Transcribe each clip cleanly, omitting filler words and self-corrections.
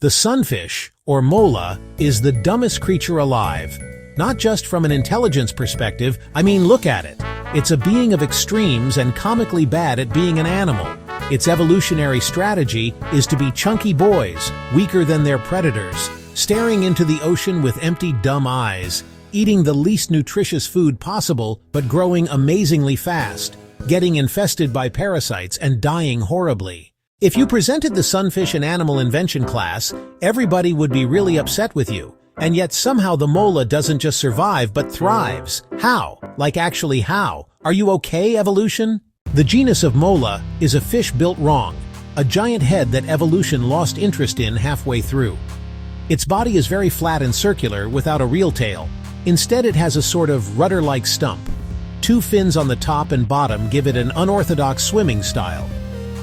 The sunfish, or mola, is the dumbest creature alive. Not just from an intelligence perspective, I mean look at it. It's a being of extremes and comically bad at being an animal. Its evolutionary strategy is to be chunky boys, weaker than their predators, staring into the ocean with empty dumb eyes, eating the least nutritious food possible but growing amazingly fast, getting infested by parasites and dying horribly. If you presented the sunfish in animal invention class, everybody would be really upset with you. And yet somehow the mola doesn't just survive but thrives. How? Like actually how? Are you okay, evolution? The genus of mola is a fish built wrong, a giant head that evolution lost interest in halfway through. Its body is very flat and circular without a real tail. Instead it has a sort of rudder-like stump. Two fins on the top and bottom give it an unorthodox swimming style.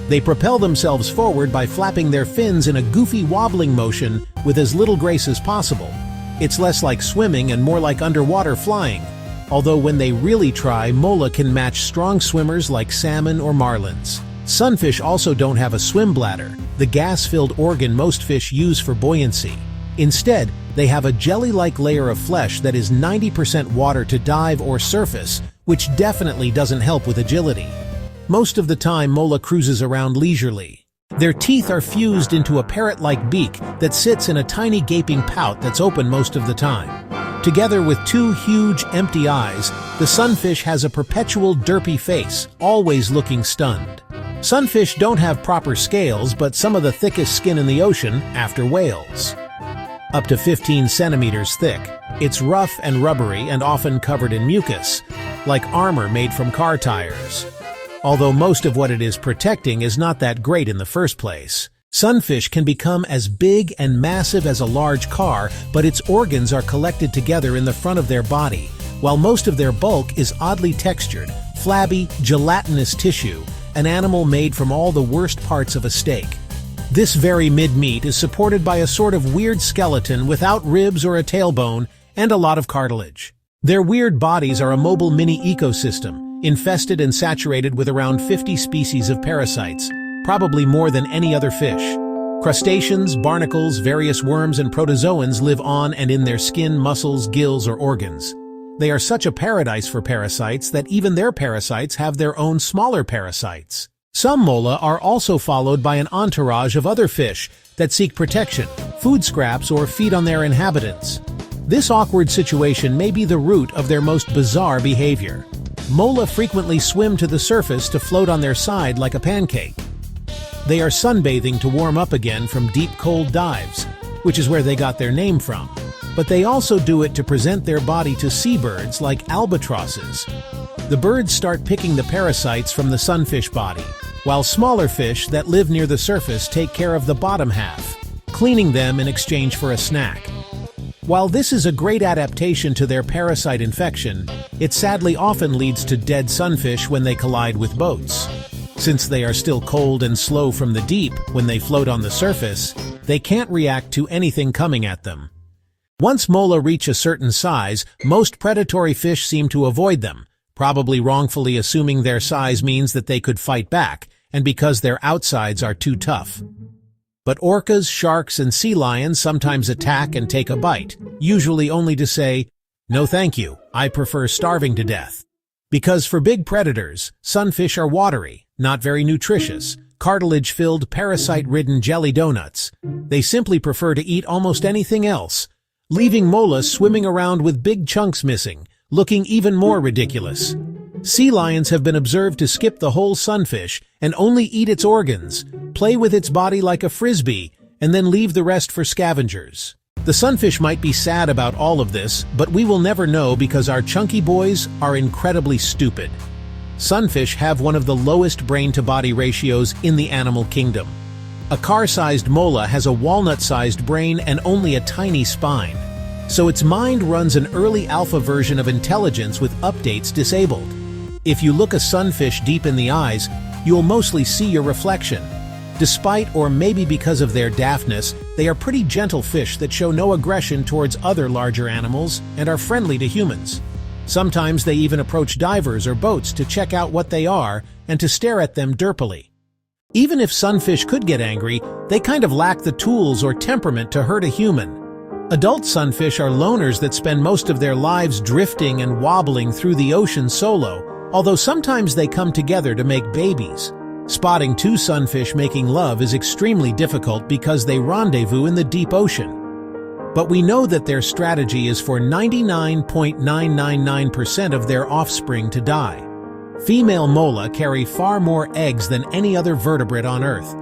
They propel themselves forward by flapping their fins in a goofy wobbling motion with as little grace as possible. It's less like swimming and more like underwater flying. Although when they really try, mola can match strong swimmers like salmon or marlins. Sunfish also don't have a swim bladder, the gas-filled organ most fish use for buoyancy. Instead, they have a jelly-like layer of flesh that is 90% water to dive or surface, which definitely doesn't help with agility. Most of the time, mola cruises around leisurely. Their teeth are fused into a parrot-like beak that sits in a tiny gaping pout that's open most of the time. Together with two huge, empty eyes, the sunfish has a perpetual derpy face, always looking stunned. Sunfish don't have proper scales, but some of the thickest skin in the ocean, after whales. Up to 15 centimeters thick, it's rough and rubbery and often covered in mucus, like armor made from car tires. Although most of what it is protecting is not that great in the first place. Sunfish can become as big and massive as a large car, but its organs are collected together in the front of their body, while most of their bulk is oddly textured, flabby, gelatinous tissue, an animal made from all the worst parts of a steak. This very mid-meat is supported by a sort of weird skeleton without ribs or a tailbone and a lot of cartilage. Their weird bodies are a mobile mini ecosystem, infested and saturated with around 50 species of parasites, probably more than any other fish. Crustaceans, barnacles, various worms, and protozoans live on and in their skin, muscles, gills, or organs. They are such a paradise for parasites that even their parasites have their own smaller parasites. Some mola are also followed by an entourage of other fish that seek protection, food scraps, or feed on their inhabitants. This awkward situation may be the root of their most bizarre behavior. Mola frequently swim to the surface to float on their side like a pancake. They are sunbathing to warm up again from deep cold dives, which is where they got their name from. But they also do it to present their body to seabirds like albatrosses. The birds start picking the parasites from the sunfish body, while smaller fish that live near the surface take care of the bottom half, cleaning them in exchange for a snack. While this is a great adaptation to their parasite infection, it sadly often leads to dead sunfish when they collide with boats. Since they are still cold and slow from the deep when they float on the surface, they can't react to anything coming at them. Once mola reach a certain size, most predatory fish seem to avoid them, probably wrongfully assuming their size means that they could fight back, and because their outsides are too tough. But orcas, sharks, and sea lions sometimes attack and take a bite, usually only to say, "No thank you, I prefer starving to death." Because for big predators, sunfish are watery, not very nutritious, cartilage-filled, parasite-ridden jelly donuts. They simply prefer to eat almost anything else, leaving mola swimming around with big chunks missing, looking even more ridiculous. Sea lions have been observed to skip the whole sunfish and only eat its organs, play with its body like a frisbee, and then leave the rest for scavengers. The sunfish might be sad about all of this, but we will never know because our chunky boys are incredibly stupid. Sunfish have one of the lowest brain-to-body ratios in the animal kingdom. A car-sized mola has a walnut-sized brain and only a tiny spine. So its mind runs an early alpha version of intelligence with updates disabled. If you look a sunfish deep in the eyes, you'll mostly see your reflection. Despite, or maybe because of their daftness, they are pretty gentle fish that show no aggression towards other larger animals and are friendly to humans. Sometimes they even approach divers or boats to check out what they are and to stare at them derpily. Even if sunfish could get angry, they kind of lack the tools or temperament to hurt a human. Adult sunfish are loners that spend most of their lives drifting and wobbling through the ocean solo, although sometimes they come together to make babies. Spotting two sunfish making love is extremely difficult because they rendezvous in the deep ocean. But we know that their strategy is for 99.999% of their offspring to die. Female mola carry far more eggs than any other vertebrate on Earth.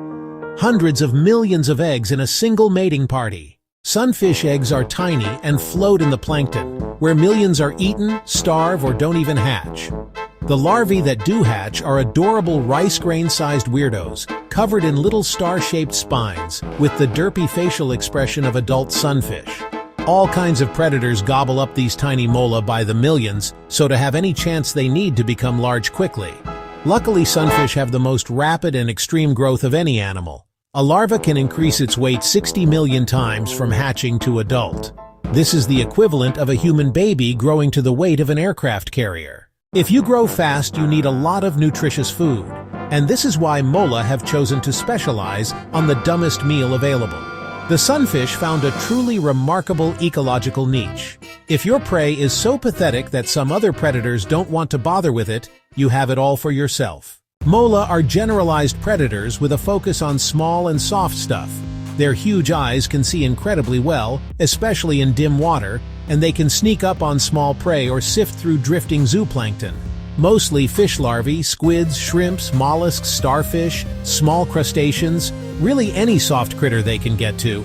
Hundreds of millions of eggs in a single mating party. Sunfish eggs are tiny and float in the plankton, where millions are eaten, starve, or don't even hatch. The larvae that do hatch are adorable rice grain-sized weirdos, covered in little star-shaped spines, with the derpy facial expression of adult sunfish. All kinds of predators gobble up these tiny mola by the millions, so to have any chance they need to become large quickly. Luckily, sunfish have the most rapid and extreme growth of any animal. A larva can increase its weight 60 million times from hatching to adult. This is the equivalent of a human baby growing to the weight of an aircraft carrier. If you grow fast, you need a lot of nutritious food, and this is why mola have chosen to specialize on the dumbest meal available. The sunfish found a truly remarkable ecological niche. If your prey is so pathetic that some other predators don't want to bother with it, you have it all for yourself. Mola are generalized predators with a focus on small and soft stuff. Their huge eyes can see incredibly well, especially in dim water, and they can sneak up on small prey or sift through drifting zooplankton. Mostly fish larvae, squids, shrimps, mollusks, starfish, small crustaceans, really any soft critter they can get to.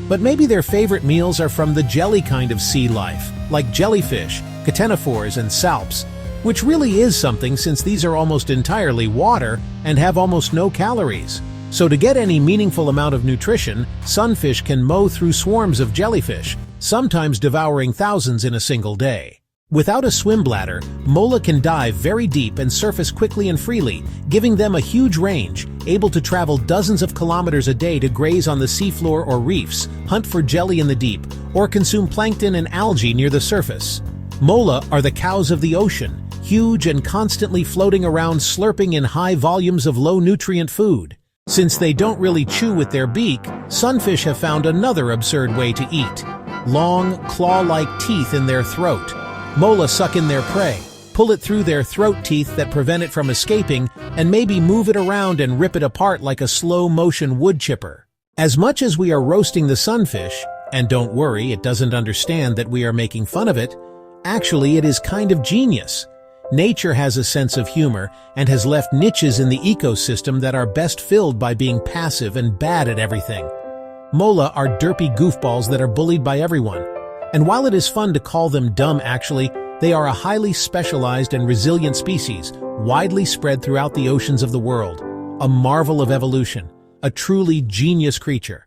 But maybe their favorite meals are from the jelly kind of sea life, like jellyfish, ctenophores, and salps, which really is something since these are almost entirely water and have almost no calories. So to get any meaningful amount of nutrition, sunfish can mow through swarms of jellyfish, sometimes devouring thousands in a single day. Without a swim bladder, mola can dive very deep and surface quickly and freely, giving them a huge range, able to travel dozens of kilometers a day to graze on the seafloor or reefs, hunt for jelly in the deep, or consume plankton and algae near the surface. Mola are the cows of the ocean, huge and constantly floating around slurping in high volumes of low-nutrient food. Since they don't really chew with their beak, sunfish have found another absurd way to eat: long, claw-like teeth in their throat. Mola suck in their prey, pull it through their throat teeth that prevent it from escaping, and maybe move it around and rip it apart like a slow-motion wood chipper. As much as we are roasting the sunfish, and don't worry, it doesn't understand that we are making fun of it, actually it is kind of genius. Nature has a sense of humor and has left niches in the ecosystem that are best filled by being passive and bad at everything. Mola are derpy goofballs that are bullied by everyone. And while it is fun to call them dumb, actually, they are a highly specialized and resilient species, widely spread throughout the oceans of the world. A marvel of evolution, a truly genius creature.